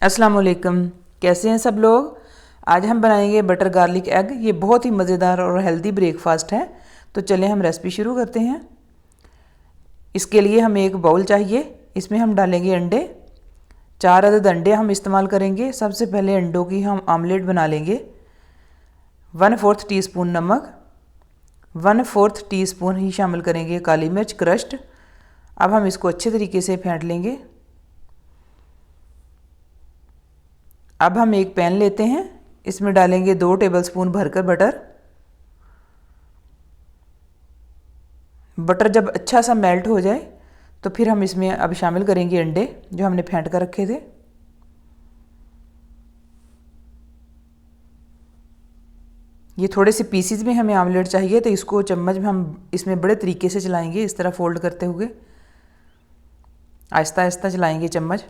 अस्सलाम वालेकुम। कैसे हैं सब लोग। आज हम बनाएंगे बटर गार्लिक एग। ये बहुत ही मज़ेदार और हेल्दी ब्रेकफास्ट है। तो चलें हम रेसिपी शुरू करते हैं। इसके लिए हमें एक बाउल चाहिए। इसमें हम डालेंगे अंडे। 4 अदद अंडे हम इस्तेमाल करेंगे। सबसे पहले अंडों की हम आमलेट बना लेंगे। 1/4 टीस्पून नमक, 1/4 टीस्पून ही शामिल करेंगे काली मिर्च क्रश्ड। अब हम इसको अच्छे तरीके से फेंट लेंगे। अब हम एक पैन लेते हैं। इसमें डालेंगे 2 टेबलस्पून भरकर बटर। बटर जब अच्छा सा मेल्ट हो जाए तो फिर हम इसमें अब शामिल करेंगे अंडे जो हमने फेंट कर रखे थे। ये थोड़े से पीसीज में हमें आमलेट चाहिए, तो इसको चम्मच में हम इसमें बड़े तरीके से चलाएंगे, इस तरह फोल्ड करते हुए आहिस्ता आहिस्ता चलाएंगे चम्मच।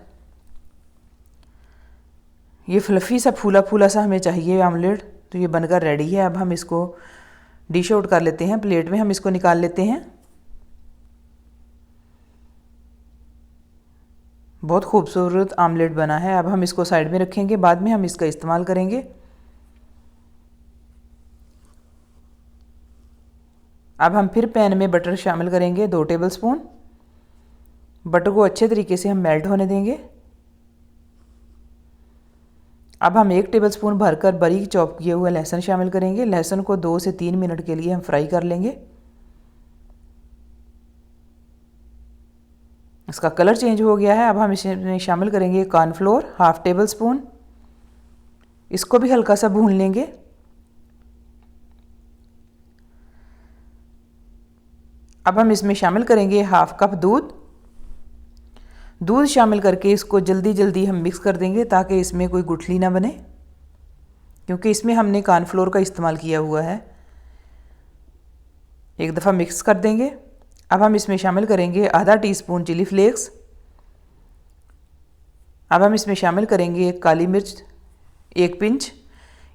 ये फ्लफ़ी सा फूला फूला सा हमें चाहिए आमलेट। तो ये बनकर रेडी है। अब हम इसको डिश आउट कर लेते हैं, प्लेट में हम इसको निकाल लेते हैं। बहुत खूबसूरत आमलेट बना है। अब हम इसको साइड में रखेंगे, बाद में हम इसका इस्तेमाल करेंगे। अब हम फिर पैन में बटर शामिल करेंगे 2 टेबलस्पून। बटर को अच्छे तरीके से हम मेल्ट होने देंगे। अब हम 1 टेबलस्पून भरकर बारीक चॉप किए हुए लहसुन शामिल करेंगे। लहसुन को 2 से 3 मिनट के लिए हम फ्राई कर लेंगे। इसका कलर चेंज हो गया है। अब हम इसमें शामिल करेंगे कॉर्नफ्लोर 1/2 टेबलस्पून। इसको भी हल्का सा भून लेंगे। अब हम इसमें शामिल करेंगे 1/2 कप दूध शामिल करके इसको जल्दी जल्दी हम मिक्स कर देंगे ताकि इसमें कोई गुठली ना बने, क्योंकि इसमें हमने कॉर्नफ्लोर का इस्तेमाल किया हुआ है। एक दफ़ा मिक्स कर देंगे। अब हम इसमें शामिल करेंगे आधा टीस्पून चिली फ्लेक्स। अब हम इसमें शामिल करेंगे काली मिर्च 1 पिंच।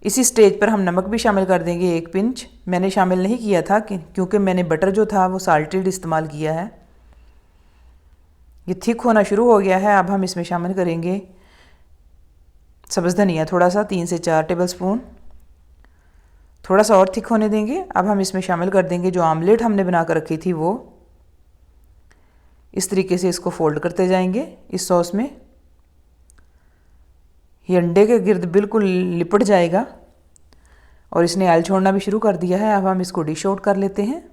इसी स्टेज पर हम नमक भी शामिल कर देंगे 1 पिंच। मैंने शामिल नहीं किया था क्योंकि मैंने बटर जो था वो साल्टेड इस्तेमाल किया है। ये थिक होना शुरू हो गया है। अब हम इसमें शामिल करेंगे सब्ज़ धनिया थोड़ा सा 3 से 4 टेबलस्पून। थोड़ा सा और थिक होने देंगे। अब हम इसमें शामिल कर देंगे जो आमलेट हमने बना कर रखी थी वो। इस तरीके से इसको फोल्ड करते जाएंगे इस सॉस में। ये अंडे के गिर्द बिल्कुल लिपट जाएगा और इसने ऑयल छोड़ना भी शुरू कर दिया है। अब हम इसको डिश आउट कर लेते हैं।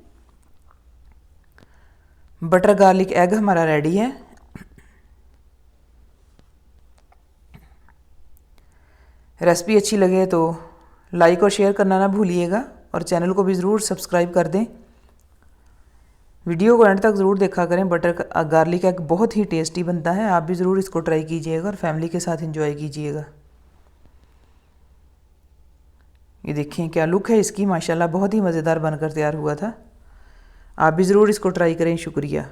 बटर गार्लिक एग हमारा रेडी है। रेसिपी अच्छी लगे तो लाइक और शेयर करना ना भूलिएगा और चैनल को भी ज़रूर सब्सक्राइब कर दें। वीडियो को एंड तक ज़रूर देखा करें। बटर गार्लिक एग बहुत ही टेस्टी बनता है। आप भी ज़रूर इसको ट्राई कीजिएगा और फैमिली के साथ एंजॉय कीजिएगा। ये देखें क्या लुक है इसकी, माशाल्लाह बहुत ही मज़ेदार बनकर तैयार हुआ था। आप भी ज़रूर इसको ट्राई करें। शुक्रिया।